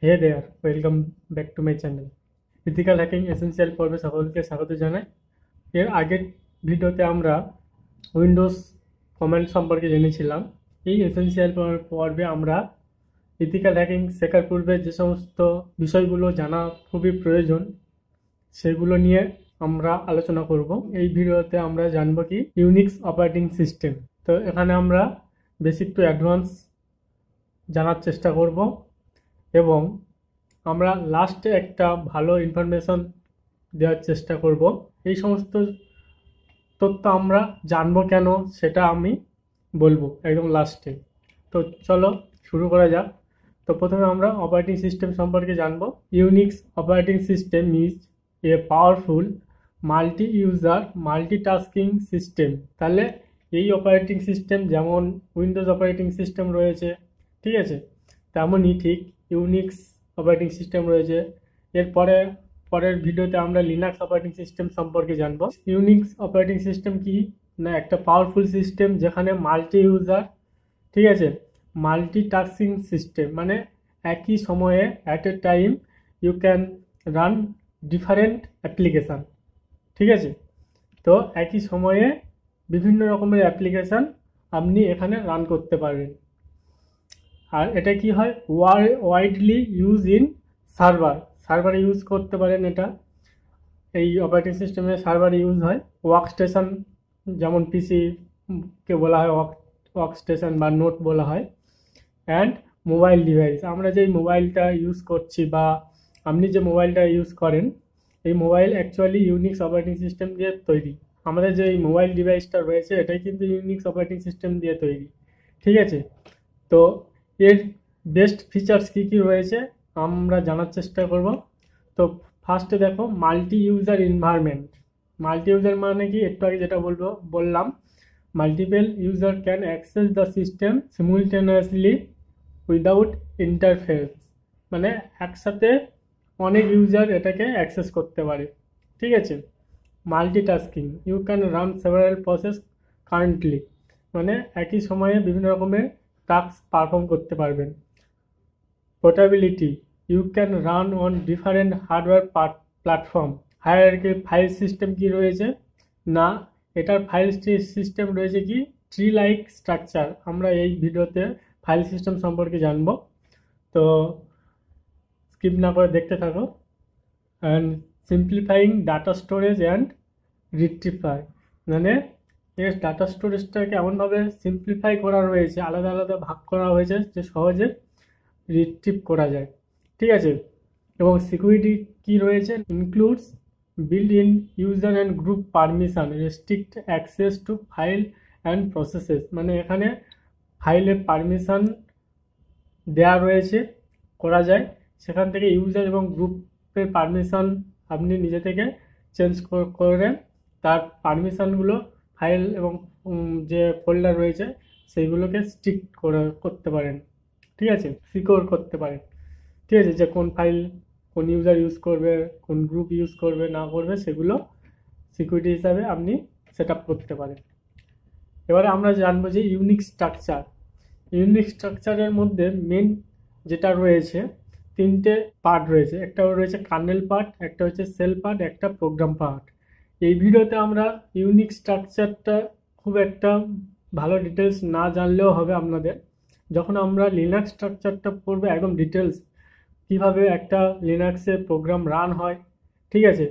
Hey there, welcome back to my channel. Ethical hacking essential পর্বে সকলকে স্বাগত জানাই। এর আগের ভিডিওতে আমরা উইন্ডোজ কমান্ড সম্পর্কে জেনেছিলাম। এই এসেনশিয়াল পর্বে আমরা ইথিক্যাল হ্যাকিং শেখার পূর্বে যে সমস্ত বিষয়গুলো জানা খুবই প্রয়োজন সেগুলো নিয়ে আমরা আলোচনা করব। এই ভিডিওতে আমরা জানবো কি ইউনিক্স অপারেটিং সিস্টেম। তো এখানে আমরা বেসিক টু অ্যাডভান্স জানার চেষ্টা করব এবং আমরা লাস্টে একটা ভালো ইনফরমেশন দেওয়ার চেষ্টা করব। এই সমস্ত তথ্য আমরা জানবো কেন সেটা আমি বলবো একদম লাস্টে। তো চলো শুরু করা যাক। তো প্রথমে আমরা অপারেটিং সিস্টেম সম্পর্কে জানবো। Unix operating system is a powerful multi user multitasking system. তাহলে এই অপারেটিং সিস্টেম যেমন উইন্ডোজ অপারেটিং সিস্টেম রয়েছে, ঠিক আছে, তেমনই ঠিক ইউনিক্স অপারেটিং সিস্টেম রয়েছে। এরপরে পরের ভিডিওতে আমরা লিনাক্স অপারেটিং সিস্টেম সম্পর্কে জানবো। ইউনিক্স অপারেটিং সিস্টেম কি না, একটা পাওয়ারফুল সিস্টেম যেখানে মাল্টি ইউজার, ঠিক আছে, মাল্টিটাস্কিং সিস্টেম, মানে একই সময়ে at a time you can run different application, ঠিক আছে। তো একই সময়ে বিভিন্ন রকমের অ্যাপ্লিকেশান আপনি এখানে রান করতে পারবেন। আর এটা কি হয়, ওয়াইডলি ইউজ ইন সার্ভারে ইউজ করতে পারেন। এটা এই অপারেটিং সিস্টেমে সার্ভারে ইউজ হয়। ওয়ার্ক স্টেশন যেমন পিসি কে বলা হয় ওয়ার্ক স্টেশন বা নোট বলা হয়। অ্যান্ড মোবাইল ডিভাইস, আমরা যেই মোবাইলটা ইউজ করছি বা আপনি যে মোবাইলটা ইউজ করেন, এই mobile actually Unix operating system দিয়ে তৈরি। আমাদের যে এই মোবাইল ডিভাইসটা রয়েছে এটাই কিন্তু ইউনিক্স অপারেটিং সিস্টেম দিয়ে তৈরি, ঠিক আছে। তো এর বেস্ট ফিচার্স কী কী রয়েছে আমরা জানার চেষ্টা করব। তো ফার্স্টে দেখো multi user environment. Multi user মানে কি, একটু আগে যেটা বললাম, multiple user can access the system সিমুলটেনিয়াসলি without interface, মানে একসাথে অনেক ইউজার এটাকে অ্যাক্সেস করতে পারে, ঠিক আছে। Multitasking, you can run several process currently, মানে একই সময়ে বিভিন্ন রকমের টাস্ক পারফর্ম করতে পারবেন। Portability, you can run on different hardware platform. Hierarchy, file system কি রয়েছে না, এটার ফাইল সিস্টেম রয়েছে কি ট্রি লাইক স্ট্রাকচার। আমরা এই ভিডিওতে ফাইল সিস্টেম সম্পর্কে জানবো, তো স্কিপ না করে দেখতে থাকো। And simplifying data storage and retrieve, মানে এর ডাটা স্টোরেজটাকে এমনভাবে সিম্পলিফাই করা রয়েছে, আলাদা আলাদা ভাগ করা হয়েছে যে সহজে রিট্রিভ করা যায়, ঠিক আছে। এবং সিকিউরিটি কি রয়েছে, includes build in user and group permission, restrict access to file and processes, মানে এখানে ফাইলের পারমিশন দেওয়া রয়েছে, করা যায়। সেখান থেকে ইউজার এবং গ্রুপের পারমিশন আপনি নিজে থেকে চেঞ্জ করে তার পারমিশনগুলো ফাইল এবং যে ফোল্ডার রয়েছে সেইগুলোকে স্ট্রিক্ট করতে পারেন, ঠিক আছে, সিকিউর করতে পারেন, ঠিক আছে। যে কোন ফাইল কোন ইউজার ইউজ করবে, কোন গ্রুপ ইউজ করবে না করবে, সেগুলো সিকিউরিটি হিসাবে আপনি সেট আপ করতে পারেন। এবারে আমরা জানবো যে ইউনিক স্ট্রাকচারের মধ্যে মেন যেটা রয়েছে, তিনটে পার্ট রয়েছে। একটা রয়েছে কার্নেল পার্ট, একটা হচ্ছে সেল পার্ট, একটা প্রোগ্রাম পার্ট। এই ভিডিওতে আমরা ইউনিক স্ট্রাকচারটা খুব একটা ভালো ডিটেলস না জানলেও হবে আপনাদের। যখন আমরা লিনাক্স স্ট্রাকচারটা পড়বো একদম ডিটেলস, কিভাবে একটা লিনাক্সে প্রোগ্রাম রান হয়, ঠিক আছে,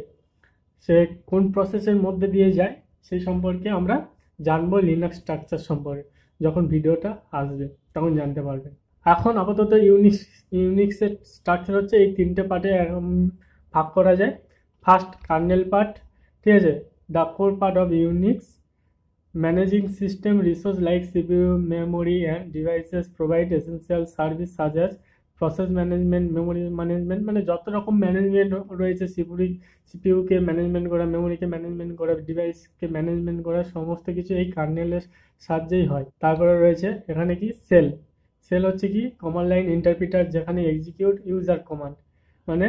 সে কোন প্রসেসের মধ্যে দিয়ে যায়, সেই সম্পর্কে আমরা জানবো। লিনাক্স স্ট্রাকচার সম্পর্কে যখন ভিডিওটা আসবে তখন জানতে পারবেন। এখন আপাতত ইউনিক্সের স্ট্রাকচার হচ্ছে এই তিনটে পার্টে ভাগ করা যায়। ফার্স্ট কার্নেল পার্ট, ঠিক আছে, the core part of Unix, managing system resource like CPU memory and devices provide essential service such as process management, memory management, মানে যত রকম ম্যানেজমেন্ট রয়েছে, সিপিইউকে ম্যানেজমেন্ট করা, মেমোরিকে ম্যানেজমেন্ট করা, ডিভাইসকে ম্যানেজমেন্ট করা, সমস্ত কিছু এই কার্নেলের সাহায্যেই হয়। তারপরে রয়েছে এখানে কি সেল হচ্ছে কি কমান্ড লাইন ইন্টারপ্রিটার, যেখানে এক্সিকিউট ইউজার কমান্ড, মানে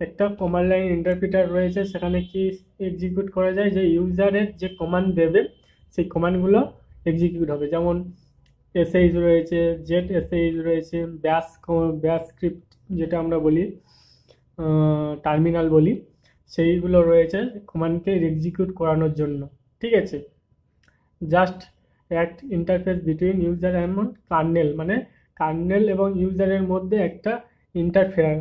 একটা কমান্ড লাইন ইন্টারপ্রিটার রয়েছে, সেখানে কি এক্সিকিউট করা যায়, যে ইউজারের যে কমান্ড দেবে সেই কমান্ডগুলো এক্সিকিউট হবে। যেমন এসএইচ রয়েছে, জেট এসএইচ রয়েছে, ব্যাশ স্ক্রিপ্ট যেটা আমরা বলি টার্মিনাল বলি, সেইগুলো রয়েছে কমান্ডকে এক্সিকিউট করানোর জন্য। ঠিক আছে, just act interface between user and kernel, মানে কার্নেল এবং ইউজারের মধ্যে একটা ইন্টারফেয়ার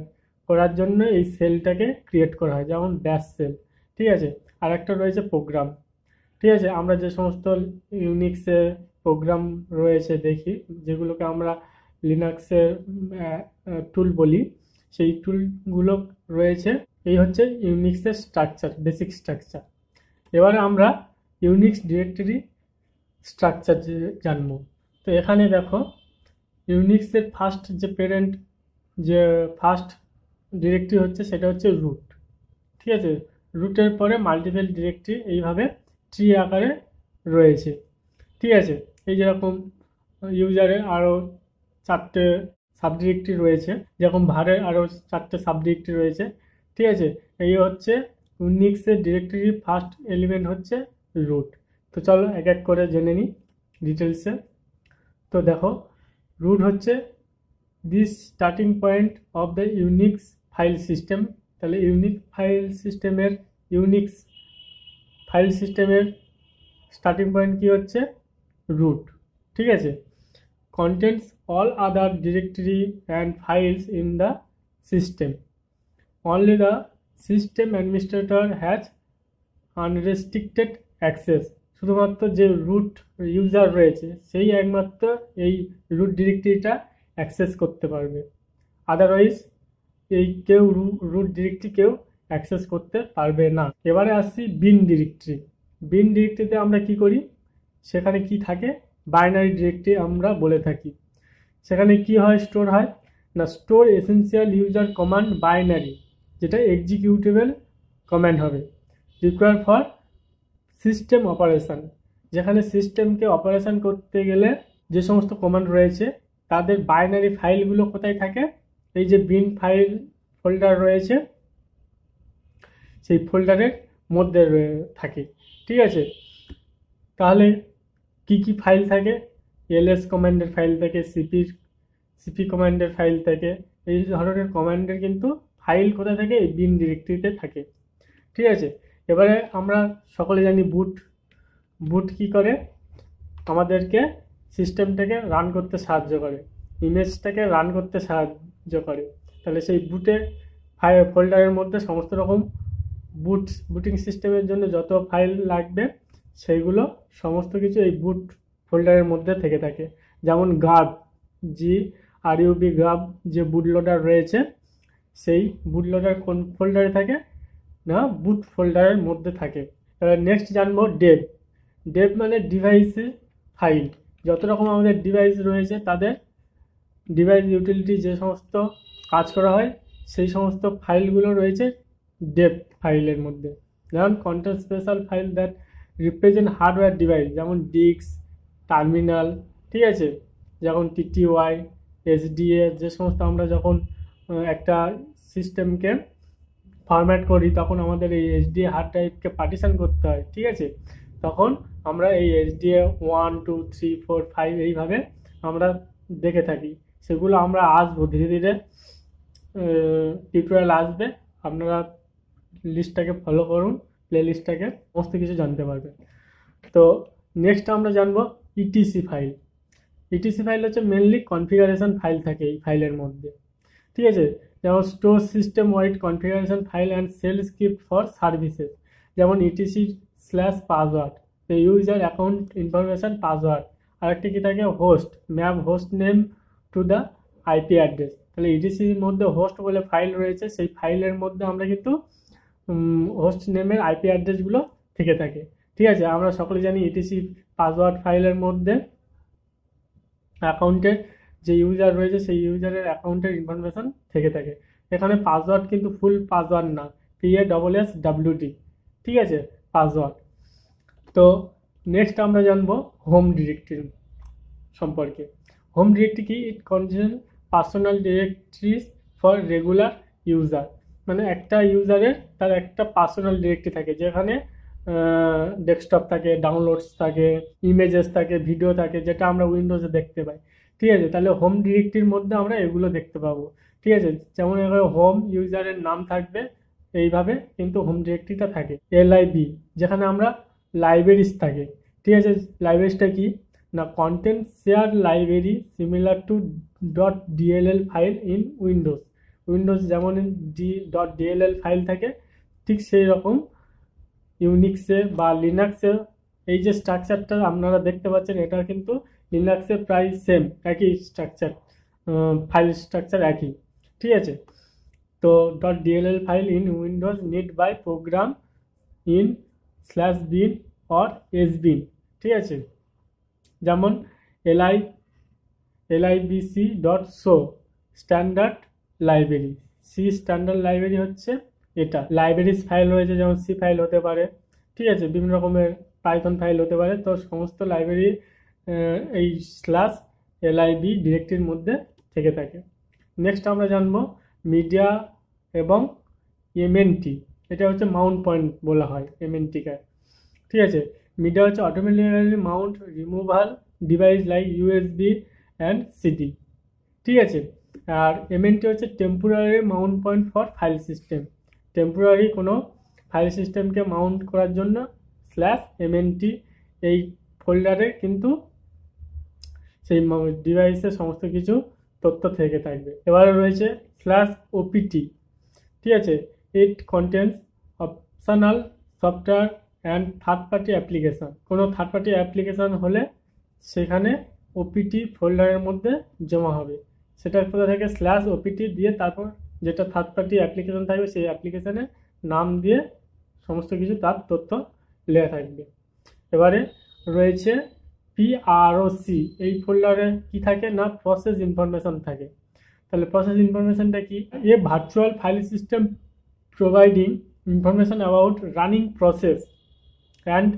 করার জন্য এই সেলটাকে ক্রিয়েট করা হয়, যেমন ব্যাশ সেল। ঠিক আছে, আর একটা রয়েছে প্রোগ্রাম। ঠিক আছে, আমরা যে সমস্ত ইউনিক্সে প্রোগ্রাম রয়েছে দেখি, যেগুলোকে আমরা লিনাক্সের টুল বলি, সেই টুলগুলো রয়েছে। এই হচ্ছে ইউনিক্সের স্ট্রাকচার, বেসিক স্ট্রাকচার। এবারে আমরা ইউনিক্স ডিরেক্টরি স্ট্রাকচার জানবো। তো এখানে দেখো, ইউনিক্সের ফার্স্ট যে প্যারেন্ট, যে ফার্স্ট ডিরেক্টরি হচ্ছে সেটা হচ্ছে রুট। ঠিক আছে, রুটের পরে মাল্টিপল ডিরেক্টরি এইভাবে ট্রি আকারে রয়েছে। ঠিক আছে, এই যেরকম ইউজারের আরও 4টে সাবডিরেক্টরি রয়েছে, যেরকম ভারের আরও 4টে সাবডিরেক্টরি রয়েছে। ঠিক আছে, এই হচ্ছে ইউনিক্সের ডিরেক্টরির ফার্স্ট এলিমেন্ট হচ্ছে রুট। তো চলো এক এক করে জেনে নিই ডিটেলসে। তো দেখো, রুট হচ্ছে this starting point of the Unix file system. তাহলে ইউনিক্স ফাইল সিস্টেমের স্টার্টিং পয়েন্ট কি হচ্ছে? রুট। ঠিক আছে, contains all other directory and files in the system. Only the system administrator has unrestricted access. শুধুমাত্র যে রুট ইউজার রয়েছে সেই একমাত্র এই রুট ডিরেক্টরিটা অ্যাক্সেস করতে পারবে, আদারওয়াইজ এই কেউ রুট ডিরেক্টরি কেউ অ্যাক্সেস করতে পারবে না। এবারে আসছি বিন ডিরেক্টরি। বিন ডিরেক্টরিতে আমরা কি করি, সেখানে কি থাকে? বাইনারি ডিরেক্টরি আমরা বলে থাকি। সেখানে কি হয়, স্টোর হয় না, store essential user command binary, যেটা এক্সিকিউটেবল কমান্ড হবে, রিকোয়ার ফর সিস্টেম অপারেশন। যেখানে সিস্টেমকে অপারেশন করতে গেলে যে সমস্ত কমান্ড রয়েছে তাদের বাইনারি ফাইলগুলো কোথায় থাকে? এই যে বিন ফাইল ফোল্ডার রয়েছে সেই ফোল্ডারের মধ্যে থাকে। ঠিক আছে, তাহলে কি কি ফাইল থাকে? এলএস কমান্ডের ফাইল থাকে, সিপি কমান্ডের ফাইল থাকে। এই ধরনের কমান্ডের কিন্তু ফাইল কোথায় থাকে? এই বিন ডিরেক্টরিতে থাকে। ঠিক আছে, এবারে আমরা সকলে জানি বুট কি করে? আমাদেরকে সিস্টেমটাকে রান করতে সাহায্য করে, ইমেজটাকে রান করতে সাহায্য করে। তাহলে সেই বুটের ফোল্ডারের মধ্যে সমস্ত রকম বুটিং সিস্টেমের জন্য যত ফাইল লাগবে সেইগুলো সমস্ত কিছু এই বুট ফোল্ডারের মধ্যে থেকে থাকে। যেমন GRUB যে বুট লোডার রয়েছে, সেই বুট লোডার কোন ফোল্ডারে থাকে না? বুট ফোল্ডারের মধ্যে থাকে। এবার নেক্সট জানবো ডেভ মানে ডিভাইসের ফাইল। যত রকম আমাদের ডিভাইস রয়েছে তাদের ডিভাইস ইউটিলিটি যে সমস্ত কাজ করা হয় সেই সমস্ত ফাইলগুলো রয়েছে ডেভ ফাইলের মধ্যে। যেমন content special file that represent hardware device, যেমন ডিস্ক, টার্মিনাল। ঠিক আছে, যেমন TTY, SDA, যে সমস্ত আমরা যখন একটা সিস্টেমকে ফরম্যাট করি তখন আমাদের এই SDA হার্ড ড্রাইভকে পার্টিশন করতে হয়। ঠিক আছে, তখন আমরা এই SDA 1, 2, 3, 4, 5 এইভাবে আমরা দেখে থাকি। সেগুলো আমরা আসবো ধীরে ধীরে, টিউটোরিয়াল আসবে, আপনারা লিস্টটাকে ফলো করুন, প্লে লিস্টটাকে, সমস্ত কিছু জানতে পারবেন। তো নেক্সট আমরা জানবো ইটিসি ফাইল। ইটিসি ফাইল হচ্ছে মেনলি কনফিগারেশন ফাইল থাকে এই ফাইলের মধ্যে। ঠিক আছে, যেমন store system wide configuration file and shell script for services, যেমন etc/password, user account information password. আরেকটি কি থাকে? Host, map host name to the IP address. তাহলে ইটিসির মধ্যে হোস্ট বলে ফাইল রয়েছে, সেই ফাইলের মধ্যে আমরা কিন্তু হোস্ট নেমের IP অ্যাড্রেসগুলো থেকে থাকে। ঠিক আছে, আমরা সকলে জানি ইটিসি পাসওয়ার্ড ফাইলের মধ্যে অ্যাকাউন্টের যে ইউজার রয়েছে সেই ইউজারের অ্যাকাউন্টের ইনফরমেশন থেকে থাকে। এখানে পাসওয়ার্ড কিন্তু ফুল পাসওয়ার্ড না, PASSWD। ঠিক আছে, পাসওয়ার্ড। তো নেক্সট আমরা জানবো হোম ডিরেক্টরি সম্পর্কে। হোম ডিরেক্টরি কি? It contain personal directories for regular user, মানে একটা ইউজারের তার একটা পার্সোনাল ডিরেক্টরি থাকে, যেখানে ডেস্কটপ থাকে, ডাউনলোডস থাকে, ইমেজেস থাকে, ভিডিও থাকে, যেটা আমরা উইন্ডোজে দেখতে পাই। ঠিক আছে, তাহলে হোম ডিরেক্টরির মধ্যে আমরা এগুলো দেখতে পাবো। ঠিক আছে, যেমন এখানে হোম ইউজারের নাম থাকবে এইভাবে, কিন্তু হোম ডিরেক্টরিটা থাকে। এলআইবি, যেখানে আমরা লাইব্রেরিজ থাকে। ঠিক আছে, লাইব্রেরিজটা কি না, content share library similar to dot DLL file in Windows. Windows যেমন ডট ডিএলএল ফাইল থাকে, ঠিক সেই রকম ইউনিক্সে বা লিনাক্সে এই যে স্ট্রাকচারটা আপনারা দেখতে পাচ্ছেন, এটা কিন্তু লিনাক্সে প্রায় সেম, একই স্ট্রাকচার, ফাইল স্ট্রাকচার একই। ঠিক আছে, তো dot DLL file in Windows need by program in /bin or sbin। ঠিক আছে, যেমন libc.show standard library. C standard library হচ্ছে এটা। লাইব্রেরিজ ফাইল রয়েছে, যেমন সি ফাইল হতে পারে, ঠিক আছে, বিভিন্ন রকমের পাইথন ফাইল হতে পারে। তো সমস্ত লাইব্রেরি এই /lib ডিরেক্টরির মধ্যে থেকে থাকে। নেক্সট আমরা জানবো মিডিয়া এবং এমএনটি। এটা হচ্ছে মাউন্ট পয়েন্ট বলা হয় এমএনটিকে। ঠিক আছে, মিডিয়া হচ্ছে automatically Mount removal device like USB and CD. ঠিক আছে, আর এমএনটি হচ্ছে temporary Mount point for file system. Temporary কোনো ফাইল সিস্টেমকে মাউন্ট করার জন্য /mnt এই ফোল্ডারে কিন্তু সেই ডিভাইসের সমস্ত কিছু তথ্য থেকে থাকবে। এবারে রয়েছে /opt। ঠিক আছে, it contains optional software and third party application. কোনো থার্ড পার্টি অ্যাপ্লিকেশান হলে সেখানে ওপিটি ফোল্ডারের মধ্যে জমা হবে। সেটা কোথা থেকে /opt দিয়ে তারপর যেটা থার্ড পার্টি অ্যাপ্লিকেশান থাকবে সেই অ্যাপ্লিকেশানের নাম দিয়ে সমস্ত কিছু তার তথ্য লেখা থাকবে। এবারে রয়েছে PROC। এই ফোল্ডারে কি থাকে না, প্রসেস ইনফরমেশন থাকে। তাহলে প্রসেস ইনফরমেশনটা কি, a virtual file system providing information about running process and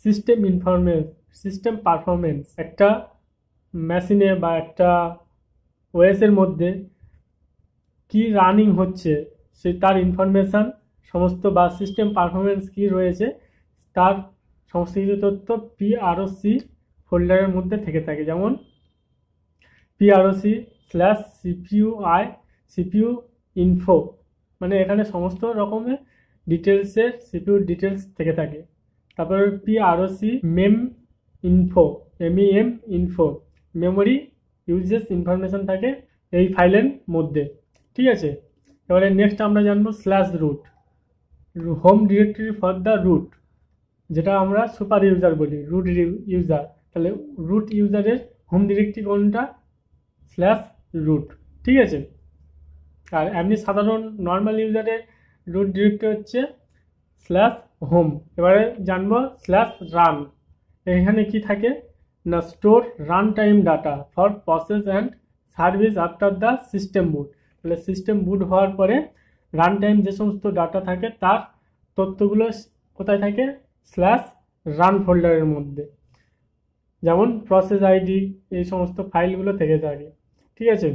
system performance. একটা মেশিনে বা একটা ওএসের মধ্যে কি রানিং হচ্ছে সে তার ইনফরমেশান সমস্ত, বা সিস্টেম পারফরমেন্স কি রয়েছে তার সমস্ত কিছু তথ্য PROC ফোল্ডারের মধ্যে থেকে থাকে। যেমন PROC/CPU info, মানে এখানে সমস্ত রকমের ডিটেলসের CPU ডিটেলস থেকে থাকে। তারপর PROC MEM info memory uses information থাকে এই ফাইলের মধ্যে। ঠিক আছে, এবারে নেক্সট আমরা জানবো /root, home directory for the root, যেটা আমরা সুপার ইউজার বলি, রুট ইউজার। তাহলে রুট ইউজারের হোম ডিরেক্টরি কোনটা, /root। ঠিক আছে, আর এমনি সাধারণ নর্মাল ইউজারের রুট ডিরেক্টরি হচ্ছে /home। এবারে জানবো /run। এখানে কি থাকে না, store run time data for process and service after the system boot. তাহলে সিস্টেম বুট হওয়ার পরে রান টাইম যে সমস্ত ডাটা থাকে তার তথ্যগুলো কোথায় থাকে, /run ফোল্ডারের মধ্যে, যেমন প্রসেস আইডি এই সমস্ত ফাইলগুলো থেকে থাকে। ঠিক আছে,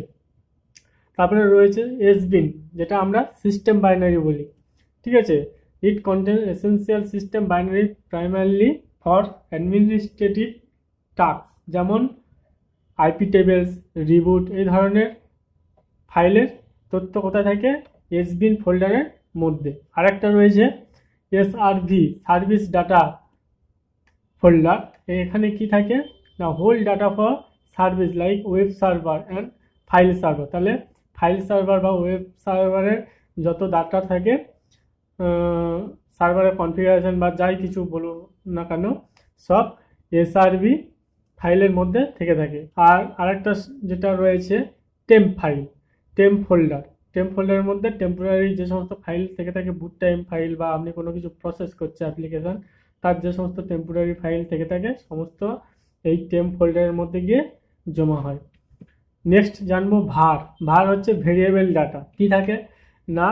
তারপরে রয়েছে sbin, যেটা আমরা সিস্টেম বাইনারি বলি। ঠিক আছে, it contain essential system binary primarily for administrative task, যেমন আইপি টেবিলস, রিবুট, এই ধরনের ফাইলের তথ্য কোথায় থাকে, sbin ফোল্ডারের মধ্যে। আরেকটা রয়েছে SRV, সার্ভিস ডাটা ফোল্ডার। এখানে কি থাকে না, whole data for service like web server and file server. তাহলে ফাইল সার্ভার বা ওয়েব সার্ভারের যত ডাটা থাকে, সার্ভারের কনফিগারেশন বা যাই কিছু বলুন না কেন, সব SRV ফাইলের মধ্যে থেকে থাকে। আর আরেকটা যেটা রয়েছে টেম্প ফাইল, টেম্প ফোল্ডারের মধ্যে টেম্পোরারি যে সমস্ত ফাইল থেকে থাকে, বুট টাইম ফাইল বা আপনি কোনো কিছু প্রসেস করছে অ্যাপ্লিকেশন, তার যে সমস্ত টেম্পোরারি ফাইল থেকে থাকে সমস্ত এই টেম্প ফোল্ডারের মধ্যে গিয়ে জমা হয়। নেক্সট জানবো ভার হচ্ছে ভেরিয়েবল ডাটা। কি থাকে না,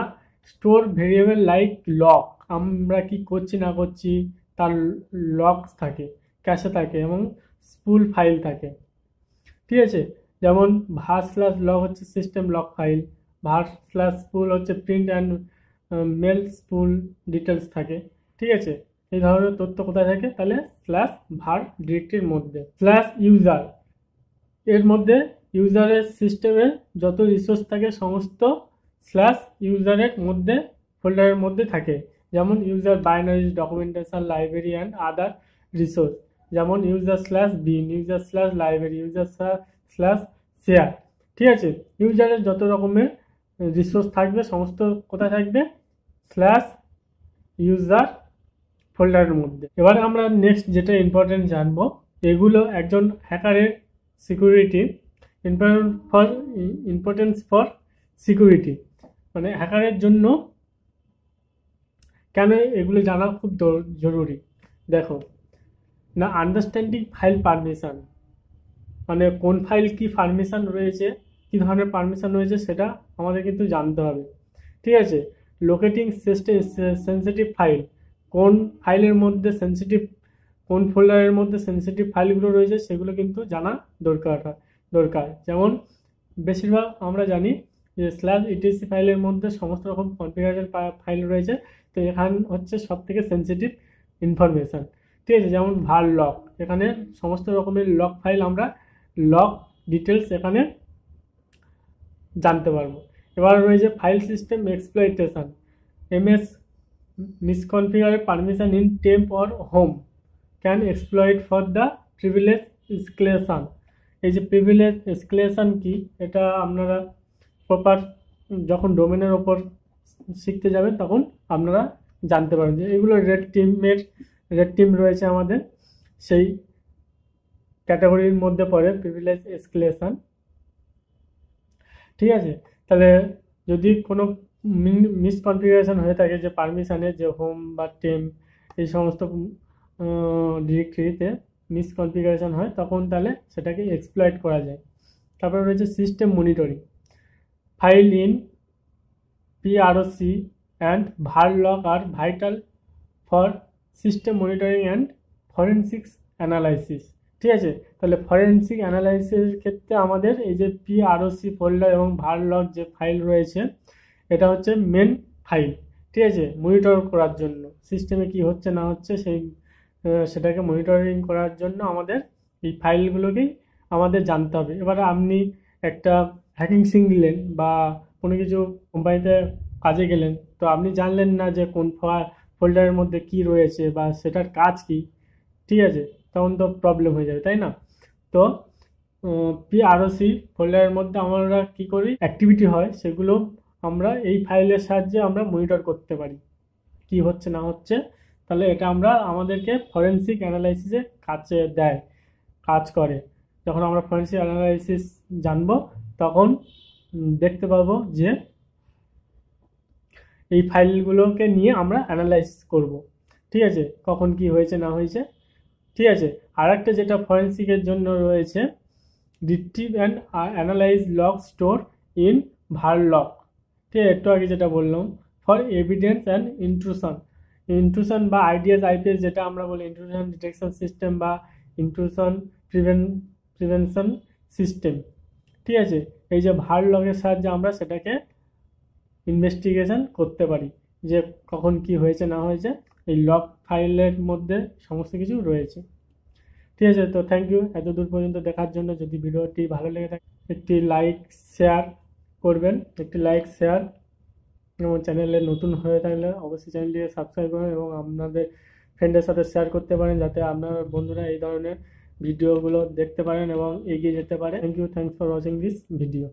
স্টোর ভেরিয়েবল লাইক লক, আমরা কি করছি না করছি তার লকস থাকে, ক্যাশে থাকে, এবং স্পুল ফাইল থাকে। ঠিক আছে, যেমন var/log হচ্ছে সিস্টেম লক ফাইল, var/spool হচ্ছে print and mail spool details থাকে। ঠিক আছে, এই ধরনের তথ্য কোথায় থাকে, তাহলে /var ডিরেক্টরির মধ্যে। /user এর মধ্যে ইউজারের সিস্টেমে যত রিসোর্স থাকে সমস্ত স্ল্যাশ ইউজারের মধ্যে ফোল্ডারের মধ্যে থাকে, যেমন user binaries, documentation, library and other resource, যেমন user slash bin, user slash library, user slash share. ঠিক আছে, ইউজারের যত রকমের রিসোর্স থাকবে সমস্ত কোথায় থাকবে, স্ল্যাশ ইউজার ফোল্ডারের মধ্যে। এবার আমরা নেক্সট যেটা ইম্পর্টেন্ট জানবো, এগুলো একজন হ্যাকারের সিকিউরিটি ইম্পর্টেন্স ফর সিকিউরিটি, মানে হ্যাকারের জন্য কেন এগুলো জানা খুব জরুরি। দেখো না, আন্ডারস্ট্যান্ডিং ফাইল পারমিশন, মানে কোন ফাইল কি পারমিশন রয়েছে, কি ধরনের পারমিশন রয়েছে সেটা আমাদের কিন্তু জানতে হবে। ঠিক আছে, লোকেটিং সেন্সিটিভ ফাইল, কোন ফাইলের মধ্যে সেন্সিটিভ, কোন ফোল্ডারের মধ্যে সেন্সিটিভ ফাইলগুলো রয়েছে সেগুলো কিন্তু জানা দরকার। যেমন বেশিরভাগ আমরা জানি যে স্ল্যাশ ইটিসি ফাইলের মধ্যে সমস্ত রকম কনফিগারেশন ফাইল রয়েছে, তো এখানে হচ্ছে সব থেকে সেন্সিটিভ ইনফরমেশান। ঠিক আছে, যেমন ভার লক, এখানে সমস্ত রকমের লক ফাইল আমরা লক ডিটেলস এখানে জানতে পারবো। এবার রয়েছে file system exploitation, MS misconfigure permission in temp or home can exploit for the privilege escalation. এই যে প্রিভিলেজ এসকেলেশন কি, এটা আপনারা প্রপার যখন ডোমেনের ওপর শিখতে যাবেন তখন আপনারা জানতে পারবেন যে এগুলো রেড টিম রয়েছে আমাদের, সেই ক্যাটাগরির মধ্যে পড়ে প্রিভিলেজ এসকেলেশন। ঠিক আছে, তাহলে যদি কোনো মিসকনফিগারেশন হয়ে থাকে যে পারমিশনের, যে হোম বা টেম্প এই সমস্ত ডিরেক্টরিতে মিসকনফিগারেশন হয়, তখন তাহলে সেটাকে এক্সপ্লয়েট করা যায়। তারপরে রয়েছে system monitoring, file in PROC and var log আর vital for system monitoring and forensics analysis. ঠিক আছে, তাহলে ফরেনসিক অ্যানালাইসিসের ক্ষেত্রে আমাদের এই যে পিআরওসি ফোল্ডার এবং ভারলক যে ফাইল রয়েছে, এটা হচ্ছে মেন ফাইল। ঠিক আছে, মনিটর করার জন্য সিস্টেমে কি হচ্ছে না হচ্ছে সেটাকে মনিটরিং করার জন্য আমাদের এই ফাইলগুলোকেই আমাদের জানতে হবে। এবার আপনি একটা হ্যাকিং শিখলেন বা কোনো কিছু কোম্পানিতে কাজে গেলেন, তো আপনি জানলেন না যে কোন ফোল্ডারের মধ্যে কি রয়েছে বা সেটার কাজ কি। ঠিক আছে, তখন তো প্রবলেম হয়ে যাবে, তাই না? তো পিআরওসি ফোল্ডারের মধ্যে আমরা কি করি, অ্যাক্টিভিটি হয়, সেগুলো আমরা এই ফাইলের সাহায্যে আমরা মনিটর করতে পারি কি হচ্ছে না হচ্ছে। তাহলে এটা আমরা আমাদেরকে ফরেনসিক অ্যানালাইসিসে কাজ করে। যখন আমরা ফরেনসিক অ্যানালাইসিস জানবো তখন দেখতে পাবো যে এই ফাইলগুলোকে নিয়ে আমরা অ্যানালাইজ করব। ঠিক আছে, কখন কি হয়েছে না হয়েছে। ঠিক আছে, আর একটা যেটা ফরেনসিকের জন্য রয়েছে, retrieve and analyse log store in var log. ঠিক আছে, একটু আগে যেটা বললাম, ফর এভিডেন্স অ্যান্ড ইন্ট্রুশন বা আইডিএস আইপিএস, যেটা আমরা বলি ইন্ট্রুশন ডিটেকশন সিস্টেম বা ইন্ট্রুশন প্রিভেনশন সিস্টেম। ঠিক আছে, এই যে ভারলকের সাহায্যে আমরা সেটাকে ইনভেস্টিগেশন করতে পারি যে কখন কি হয়েছে না হয়েছে, এই লগ ফাইলের মধ্যে সমস্ত কিছু রয়েছে। ঠিক আছে, তো থ্যাংক ইউ এত দূর পর্যন্ত দেখার জন্য। যদি ভিডিওটি ভালো লেগে থাকে একটি লাইক শেয়ার করবেন, এবং চ্যানেলে নতুন হয়ে থাকলে অবশ্যই চ্যানেলটিকে সাবস্ক্রাইব করবেন এবং আপনাদের ফ্রেন্ডের সাথে শেয়ার করতে পারেন, যাতে আপনার বন্ধুরা এই ধরনের ভিডিওগুলো দেখতে পারেন এবং এগিয়ে যেতে পারে। Thank you, thanks for watching this video.